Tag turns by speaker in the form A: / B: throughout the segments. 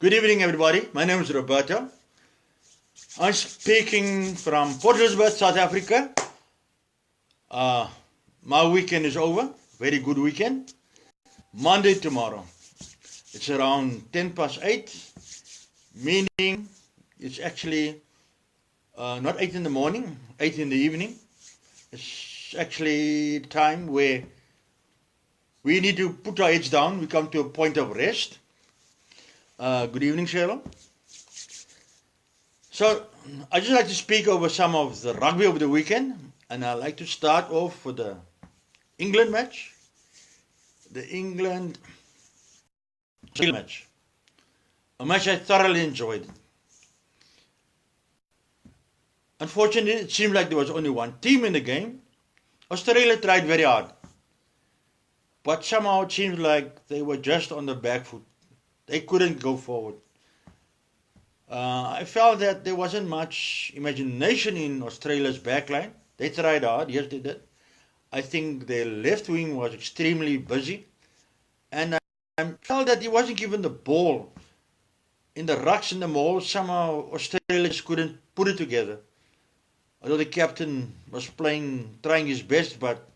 A: Good evening, everybody. My name is Roberto. I'm speaking from Port Elizabeth, South Africa. Uh, my weekend is over. Very good weekend. Monday tomorrow. It's around 10 past 8, meaning it's actually not 8 in the morning, 8 in the evening. It's actually time where we need to put our heads down. We come to a point of rest. Good evening, Sheila. So, I just like to speak over some of the rugby over the weekend, and I'd like to start off with the England match. The England match. A match I thoroughly enjoyed. Unfortunately, it seemed like there was only one team in the game. Australia tried very hard, but somehow it seems like they were just on the back foot. They couldn't go forward. I felt that there wasn't much imagination in Australia's backline. They tried hard, yes they did. I think their left wing was extremely busy, and I felt that he wasn't given the ball in the rucks and the maul. Somehow Australia just couldn't put it together. Although the captain was trying his best, but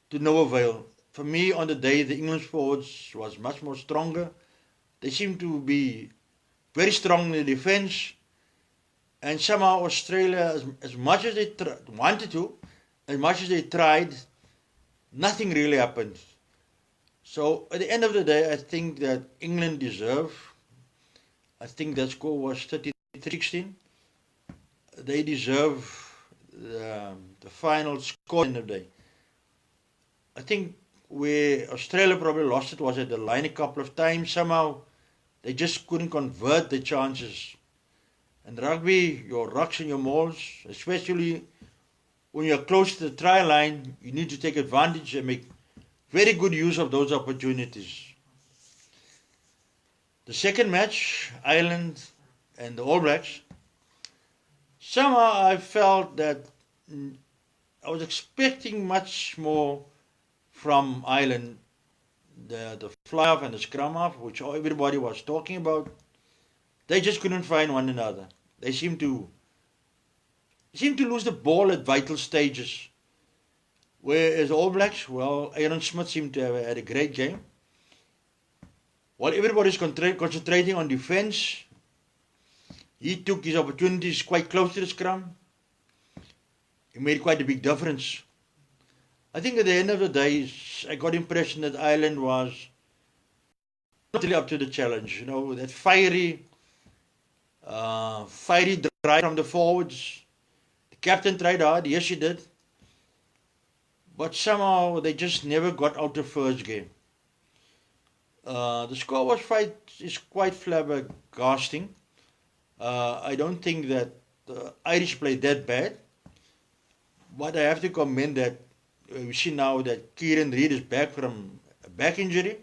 A: to no avail. For me, on the day, the English forwards was much more stronger. They seemed to be very strong in the defense, and somehow Australia, as much as they wanted to, as much as they tried, nothing really happened. So at the end of the day, I think that England deserve. I think that score was 33-16. They deserve the final score at the end of the day. I think where Australia probably lost it was at the line a couple of times. Somehow they just couldn't convert the chances. And rugby, your rucks and your mauls, especially when you're close to the try line, you need to take advantage and make very good use of those opportunities. The second match, Ireland and the All Blacks, somehow I felt that I was expecting much more from Ireland. The fly-off and the scrum-off, which everybody was talking about, they just couldn't find one another. They seemed to lose the ball at vital stages. Whereas All Blacks, well, Aaron Smith seemed to have had a great game. While everybody's concentrating on defense, he took his opportunities quite close to the scrum. He made quite a big difference. I think at the end of the day, I got the impression that Ireland was not really up to the challenge. You know, that fiery drive from the forwards. The captain tried hard, yes he did. But somehow they just never got out the first game. The score is quite flabbergasting. I don't think that the Irish played that bad. But I have to commend that we see now that Kieran Reid is back from a back injury.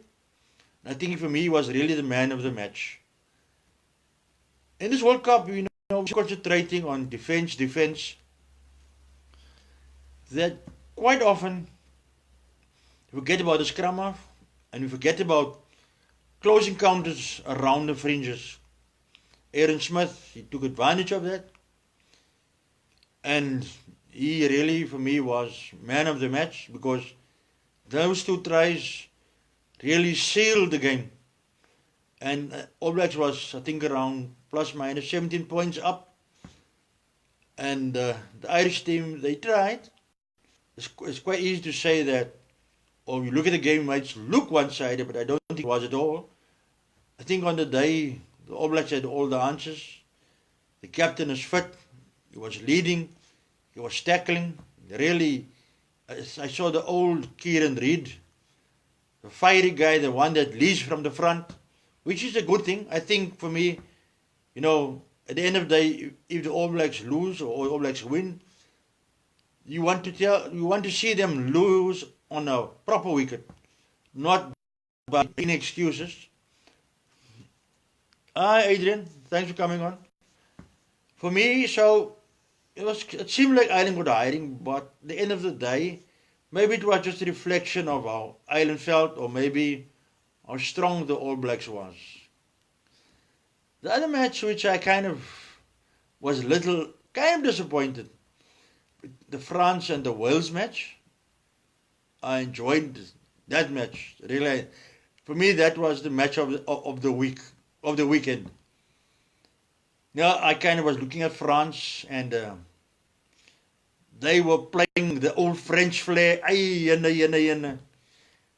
A: I think for me he was really the man of the match. In this World Cup, we're concentrating on defense, that quite often we forget about the scrum half and we forget about close encounters around the fringes. Aaron Smith, he took advantage of that, and he really, for me, was man of the match because those two tries really sealed the game. And All Blacks was, I think, around plus minus 17 points up. And the Irish team, they tried. It's quite easy to say that, or you look at the game, it might look one-sided, but I don't think it was at all. I think on the day, the All Blacks had all the answers. The captain is fit. He was leading. He was tackling. Really, I saw the old Kieran Reid, the fiery guy, the one that leads from the front, which is a good thing. I think for me, you know, at the end of the day, if the All Blacks lose or All Blacks win, you want to see them lose on a proper wicket, not by making excuses. Hi, Adrian. Thanks for coming on. For me, so it seemed like Ireland got hiring, but at the end of the day, maybe it was just a reflection of how Ireland felt, or maybe how strong the All Blacks was. The other match which I kind of was kind of disappointed, the France and the Wales match. I enjoyed that match. Really, for me, that was the match of the week, of the weekend. Now, I kind of was looking at France, and they were playing the old French flair. Ay, yenne, yenne, yenne.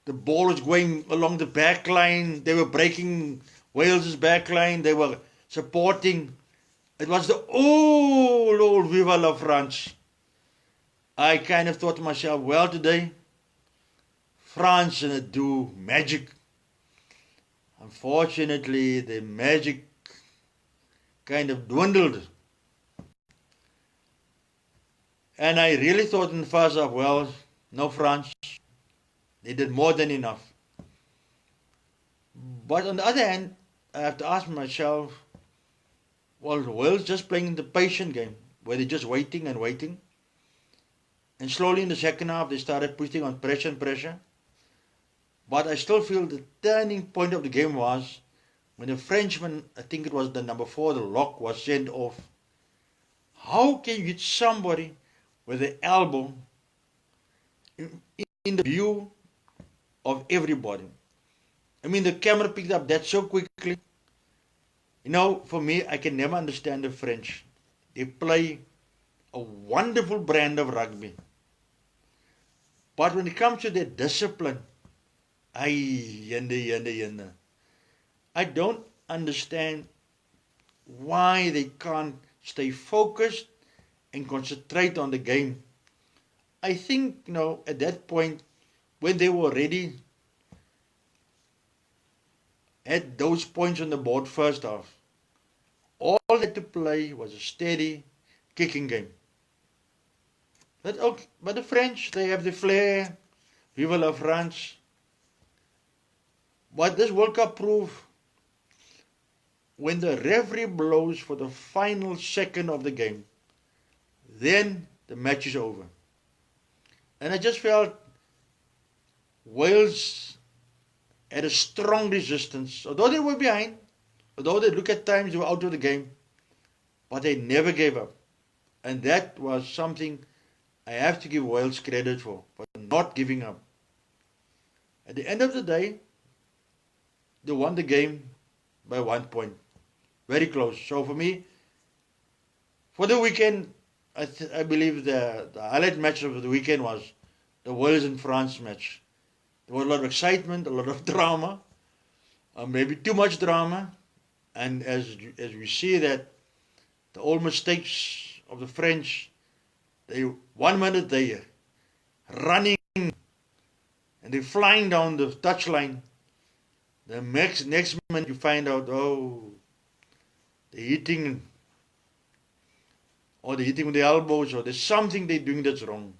A: The ball was going along the back line. They were breaking Wales's back line. They were supporting. It was the old Viva la France. I kind of thought to myself, well, today, France gonna do magic. Unfortunately, the magic kind of dwindled. And I really thought in the first half, well, no France. They did more than enough. But on the other hand, I have to ask myself, well, Wales just playing the patient game, where they're just waiting and waiting. And slowly in the second half, they started putting on pressure and pressure. But I still feel the turning point of the game was when the Frenchman, I think it was the number 4, the lock, was sent off. How can you hit somebody with the elbow in the view of everybody? I mean, the camera picked up that so quickly. You know, for me, I can never understand the French. They play a wonderful brand of rugby. But when it comes to their discipline, I don't understand why they can't stay focused and concentrate on the game. I think, at that point, when they were ready, at those points on the board first half, all they had to play was a steady kicking game. But the French, they have the flair, Viva la France. But this World Cup proved, when the referee blows for the final second of the game, then the match is over. And I just felt Wales had a strong resistance. Although they were behind, although they look at times they were out of the game, but they never gave up. And that was something I have to give Wales credit for not giving up. At the end of the day, they won the game by 1 point. Very close. So for me, for the weekend, I believe the highlight match of the weekend was the Wales and France match. There was a lot of excitement, a lot of drama, maybe too much drama. And as we see that the old mistakes of the French, they 1 minute they running and they're flying down the touchline. The next minute you find out, they're hitting, or they're hitting with the elbows, or there's something they're doing that's wrong.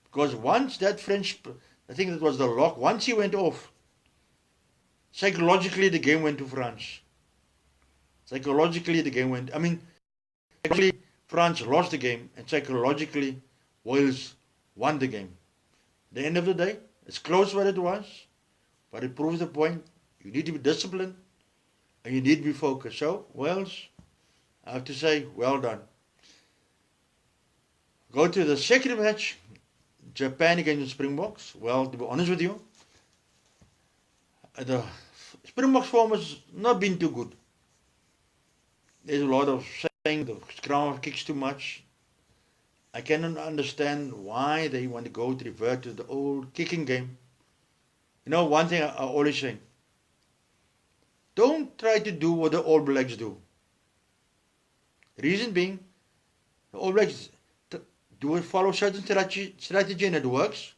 A: Because once that French, I think that was the lock, once he went off, psychologically the game went to France. Psychologically the game went, actually France lost the game, and psychologically Wales won the game. At the end of the day, it's close what it was, but it proves the point. You need to be disciplined, and you need to be focused. So, Wales, I have to say, well done. Go to the second match, Japan against the Springboks. Well, to be honest with you, the Springboks form has not been too good. There's a lot of saying the scrum kicks too much. I cannot understand why they want to go to revert to the old kicking game. One thing I always say, don't try to do what the All Blacks do. Reason being, the All Blacks follow certain strategy and it works.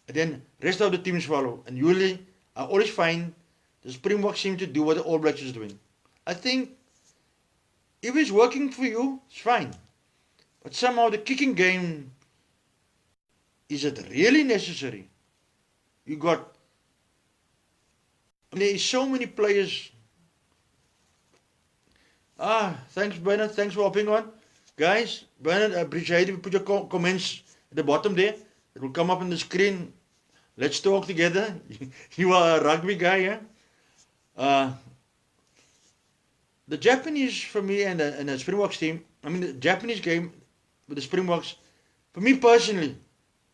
A: And then rest of the teams follow. And usually, I always find the Springboks seem to do what the All Blacks is doing. I think if it's working for you, it's fine. But somehow the kicking game, is it really necessary? You got, there is so many players. Thanks Bernard, thanks for hopping on. Guys, Bernard, I appreciate it. Put your comments at the bottom there. It will come up on the screen. Let's talk together. You are a rugby guy, yeah? the Japanese for me and the Springboks team, I mean the Japanese game with the Springboks, for me personally,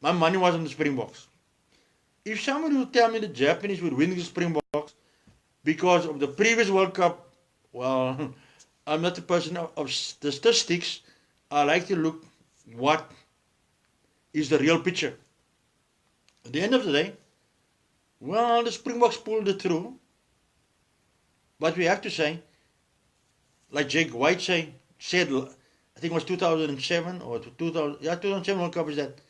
A: my money was on the Springboks. If somebody would tell me the Japanese would win the Springboks because of the previous World Cup, well, I'm not a person of statistics. I like to look what is the real picture. At the end of the day, well, the Springboks pulled it through. But we have to say, like Jake White said, I think it was 2007 or 2007 World Cup, is that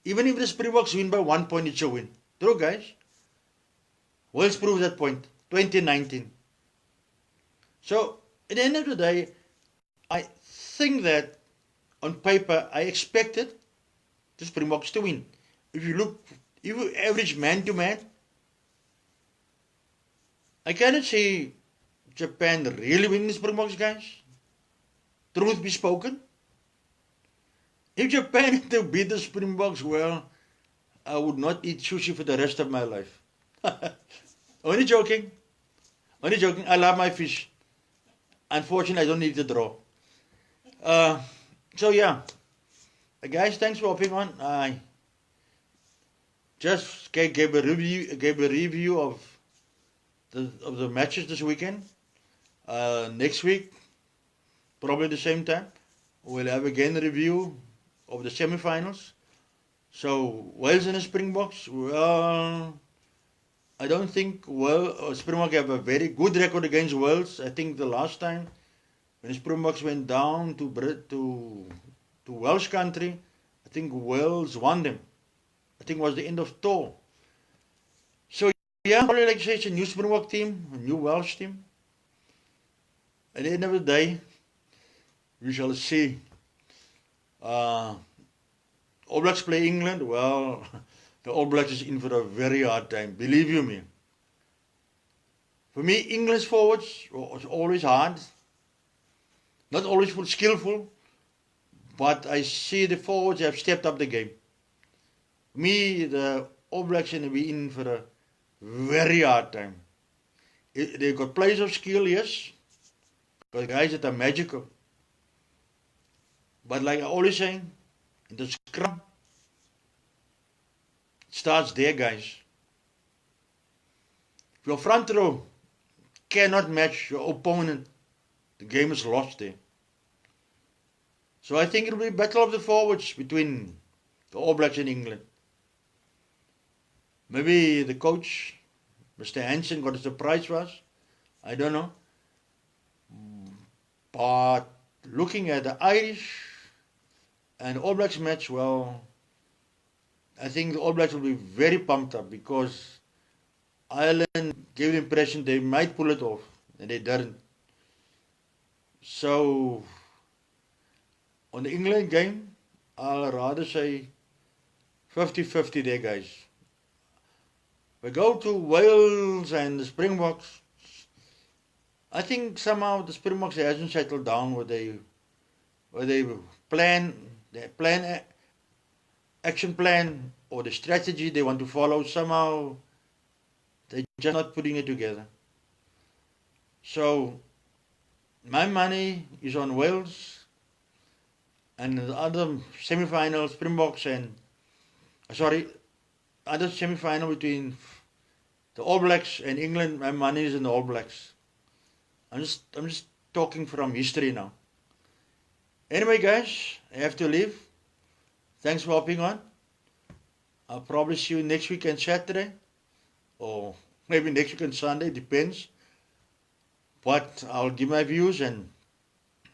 A: even if the Springboks win by 1 point, it's a win. True, guys. Wales proved that point. 2019. So, at the end of the day, I think that on paper, I expected the Springboks to win. If you average man to man, I cannot say Japan really win the Springboks, guys. Truth be spoken. If Japan had to beat the Springboks, well, I would not eat sushi for the rest of my life. Only joking. Only joking. I love my fish. Unfortunately, I don't need the draw. So yeah, guys, thanks for hopping on. I just gave a review of the matches this weekend. Next week, probably the same time, we'll have again a review of the semi-finals. So Wales and the Springboks. Well, I don't think Springboks have a very good record against Wales. I think the last time when the Springboks went down to Welsh country, I think Wales won them. I think it was the end of tour. So yeah, probably like I say, it's a new Springbok team, a new Welsh team. At the end of the day, we shall see. All Blacks play England. Well, the All Blacks is in for a very hard time. Believe you me. For me, English forwards was always hard. Not always skillful, but I see the forwards have stepped up the game. Me, the All Blacks will be in for a very hard time. They've got players of skill, yes, but guys that are magical. But like I always say, in the scrum, it starts there, guys. If your front row cannot match your opponent, the game is lost there. So I think it will be a battle of the forwards between the All Blacks and England. Maybe the coach, Mr. Hansen, got a surprise for us. I don't know. But looking at the Irish and All Blacks match, well, I think the All Blacks will be very pumped up because Ireland gave the impression they might pull it off, and they didn't. So, on the England game, I'll rather say 50-50 there, guys. We go to Wales and the Springboks. I think somehow the Springboks hasn't settled down where they plan, action plan, or the strategy they want to follow. Somehow they're just not putting it together. So my money is on Wales and the other semi-final Springboks and other semi-final between the All Blacks and England. My money is in the All Blacks. I'm just talking from history now. Anyway, guys, I have to leave. Thanks for hopping on. I'll probably see you next week on Saturday, or maybe next week on Sunday, depends. But I'll give my views, and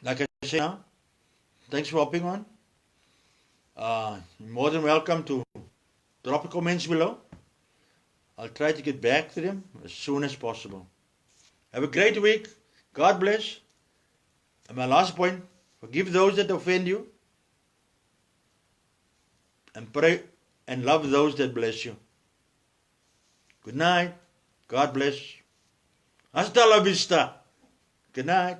A: like I say now, thanks for hopping on. You're more than welcome to drop a comments below. I'll try to get back to them as soon as possible. Have a great week. God bless. And my last point, forgive those that offend you. And pray and love those that bless you. Good night. God bless. Hasta la vista. Good night.